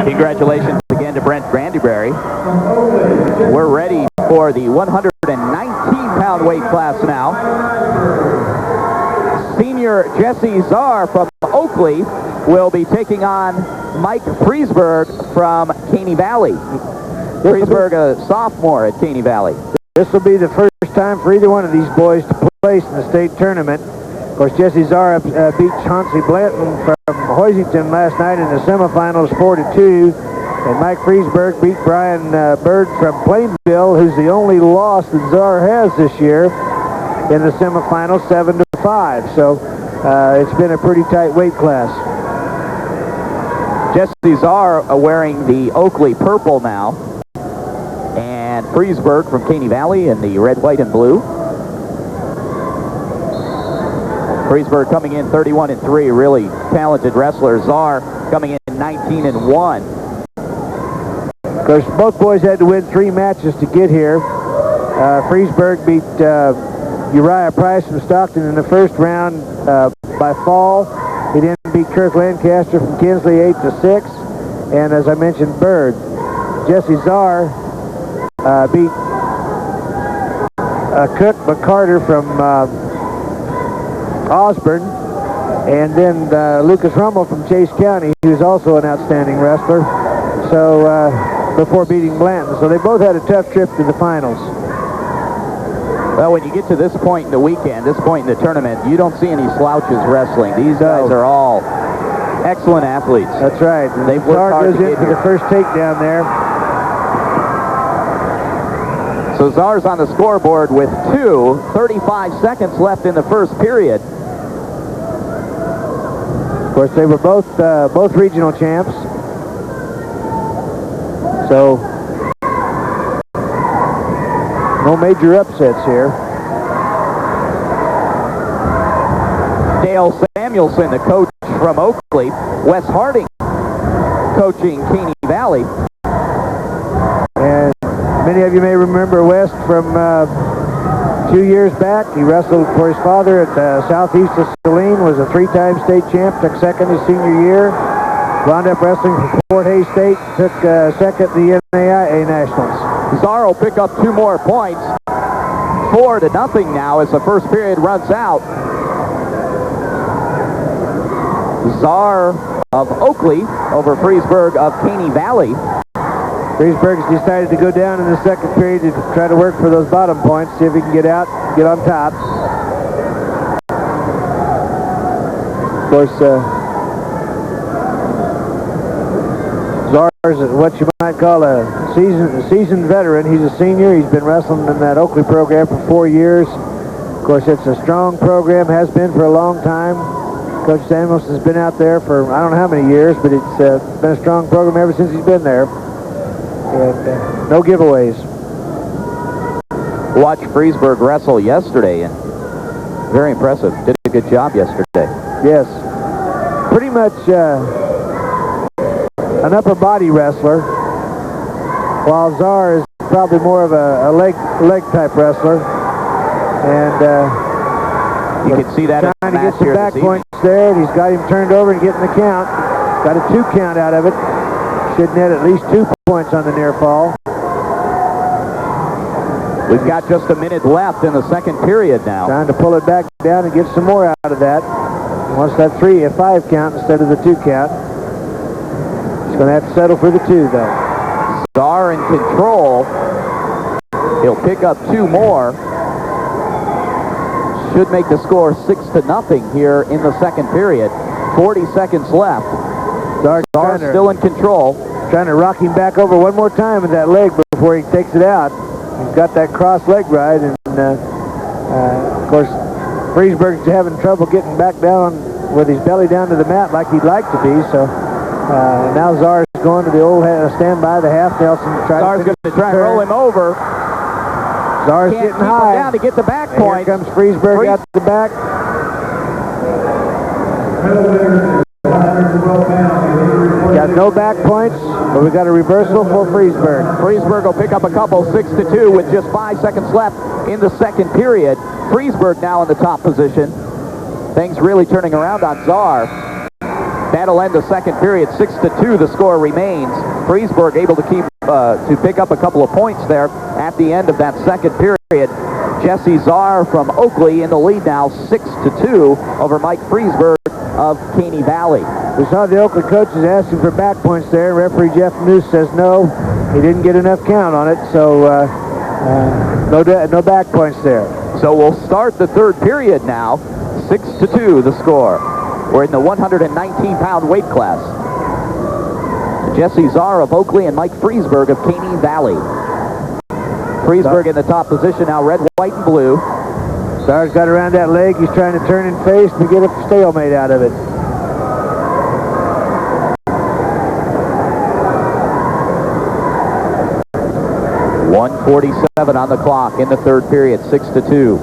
Congratulations again to Brent Grandyberry. We're ready for the 119-pound weight class now. Senior Jesse Czar from Oakley will be taking on Mike Friesberg from Caney Valley. Friesberg, a sophomore at Caney Valley. This will be the first time for either one of these boys to place in the state tournament. Of course, Jesse Czar beat Chauncey Blanton from Hoisington last night in the semifinals 4-2. And Mike Friesberg beat Brian Bird from Plainville, who's the only loss that Czar has this year in the semifinals, 7-5. So it's been a pretty tight weight class. Jesse Czar wearing the Oakley purple now. And Friesberg from Caney Valley in the red, white, and blue. Friesberg coming in 31-3, really talented wrestler. Czar coming in 19-1. Of course, both boys had to win 3 matches to get here. Friesberg beat Uriah Price from Stockton in the first round by fall. He then beat Kirk Lancaster from Kinsley 8-6. And as I mentioned, Bird. Jesse Czar beat Cook McCarter from Osborne, and then Lucas Rummel from Chase County, who's also an outstanding wrestler, so before beating Blanton. So they both had a tough trip to the finals. Well, when you get to this point in the weekend, this point in the tournament, you don't see any slouches wrestling. These guys are all excellent athletes. That's right. And they've worked hard to get into here. The first takedown there. So Czar's on the scoreboard with 35 seconds left in the first period. Of course, they were both regional champs. So no major upsets here. Dale Samuelson, the coach from Oakley. Wes Harding coaching Caney Valley. And many of you may remember West from 2 years back. He wrestled for his father at Southeast of Saline, was a 3-time state champ, took second his senior year, wound up wrestling for Fort Hays State, took second at the NAIA Nationals. Czar will pick up 2 more points. 4-0 now as the first period runs out. Czar of Oakley over Friesberg of Caney Valley. Friesberg has decided to go down in the second period to try to work for those bottom points, see if he can get out, get on top. Of course, Czar is what you might call a seasoned veteran. He's a senior. He's been wrestling in that Oakley program for 4 years. Of course, it's a strong program, has been for a long time. Coach Samuelson's been out there for I don't know how many years, but it's been a strong program ever since he's been there. And no giveaways. Watched Friesberg wrestle yesterday, and very impressive. Did a good job yesterday. Yes. Pretty much an upper body wrestler, while Czar is probably more of a leg type wrestler. And you can see that trying to get some back points there. He's got him turned over and getting the count. Got a 2 count out of it. Should net at least 2 points on the near fall. We've got just a minute left in the second period now. Trying to pull it back down and get some more out of that. Wants that 5 count instead of the 2 count. He's going to have to settle for the 2 though. Czar in control. He'll pick up 2 more. Should make the score 6-0 here in the second period. 40 seconds left. Czar still in control. Trying to rock him back over one more time with that leg before he takes it out. He's got that cross leg ride, and of course, Friesberg's having trouble getting back down with his belly down to the mat like he'd like to be. So now Czar's going to the old standby, the half Nelson. Czar's going to try and roll him over. Czar's getting high. Down to get the back point. Here comes Friesberg out the back. Got no back points, but we got a reversal for Friesberg. Friesberg will pick up a couple, 6-2 with just 5 seconds left in the second period. Friesberg now in the top position. Things really turning around on Czar. That'll end the second period. 6-2 the score remains. Freesburg able to pick up a couple of points there at the end of that second period. Jesse Czar from Oakley in the lead now, 6-2 over Mike Freesburg of Caney Valley. We saw the Oakley coaches asking for back points there. Referee Jeff Noose says no. He didn't get enough count on it, so no back points there. So we'll start the third period now. 6-2 the score. We're in the 119-pound weight class. Jesse Czar of Oakley and Mike Freesburg of Caney Valley. Freesburg in the top position now, red, white, and blue. Czar's got around that leg. He's trying to turn and face to get a stalemate out of it. .147 on the clock in the third period, 6-2.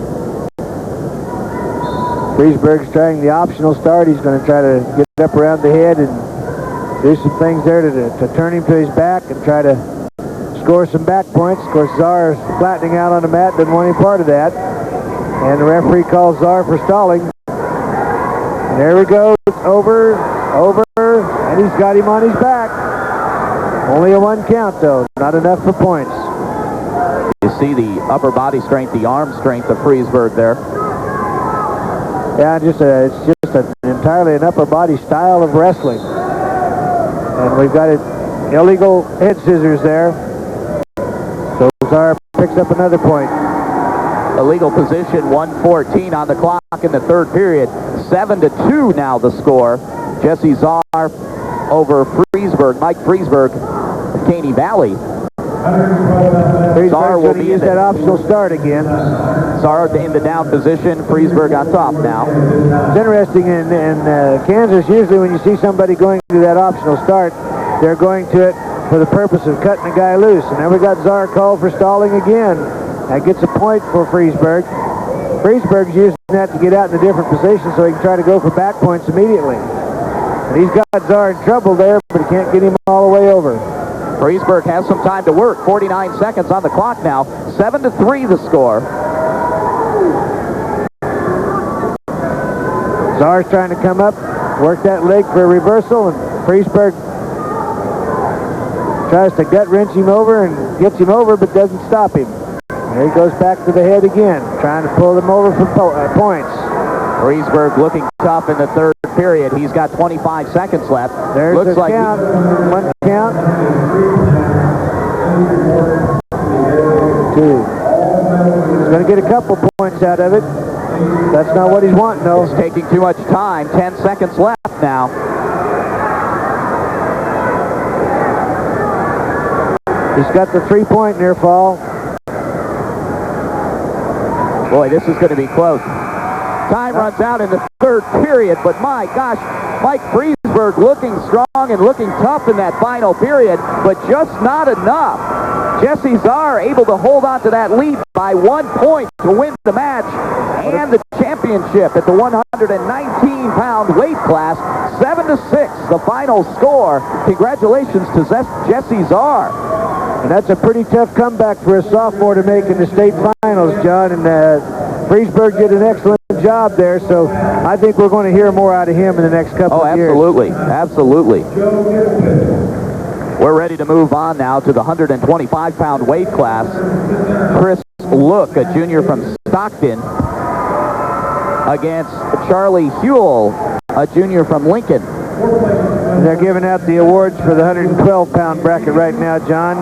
Freesburg's trying the optional start. He's going to try to get up around the head and do some things there to turn him to his back and try to score some back points. Of course, Czar is flattening out on the mat, doesn't want any part of that. And the referee calls Czar for stalling. And there we go, over, and he's got him on his back. Only a one count, though, not enough for points. You see the upper body strength, the arm strength of Freesburg there. Yeah, it's just entirely an upper body style of wrestling. And we've got it illegal head scissors there. So Czar picks up another point. Illegal position, 1:14 on the clock in the third period. 7-2 now the score. Jesse Czar over Freesburg, Mike Freesburg of Caney Valley. Czar will use that optional start again. Czar in the down position, Freesburg on top now. It's interesting in Kansas, usually when you see somebody going to that optional start, they're going to it for the purpose of cutting a guy loose. And now we got Czar called for stalling again. That gets a point for Freesburg. Freesburg's using that to get out in a different position so he can try to go for back points immediately. And he's got Czar in trouble there, but he can't get him all the way over. Freesburg has some time to work. 49 seconds on the clock now. 7-3 the score. Czar's trying to come up, work that leg for a reversal, and Freesburg tries to gut wrench him over and gets him over, but doesn't stop him. There he goes back to the head again, trying to pull him over for points. Freesburg looking tough in the third period. He's got 25 seconds left. There's the count. One count. 2. He's going to get a couple points out of it. That's not what he's wanting, though. It's taking too much time. 10 seconds left now. He's got the 3-point near fall. Boy, this is going to be close. Time runs out in the third period, but my gosh, Mike Freesburg looking strong and looking tough in that final period, but just not enough. Jesse Czar able to hold on to that lead by 1 point to win the match and the championship at the 119-pound weight class. 7-6, the final score. Congratulations to Jesse Czar. And that's a pretty tough comeback for a sophomore to make in the state finals, John. And Freesburg did an excellent job there, so I think we're going to hear more out of him in the next couple of years. Absolutely, absolutely. We're ready to move on now to the 125-pound weight class. Chris Look, a junior from Stockton, against Charlie Huell, a junior from Lincoln. They're giving out the awards for the 112-pound bracket right now, John.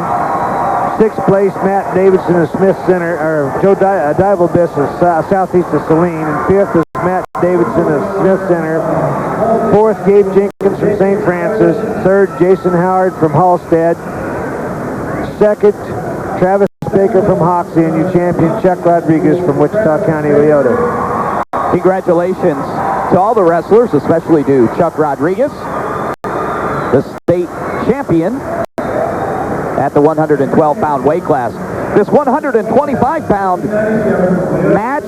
6th place, Matt Davidson of Smith Center, or Joe Divalbis of southeast of Saline. And 5th is Matt Davidson of Smith Center. 4th, Gabe Jenkins from St. Francis. 3rd, Jason Howard from Halstead. 2nd, Travis Baker from Hoxie, and your champion Chuck Rodriguez from Wichita County, Leota. Congratulations to all the wrestlers, especially to Chuck Rodriguez, the state champion at the 112-pound weight class. This 125-pound match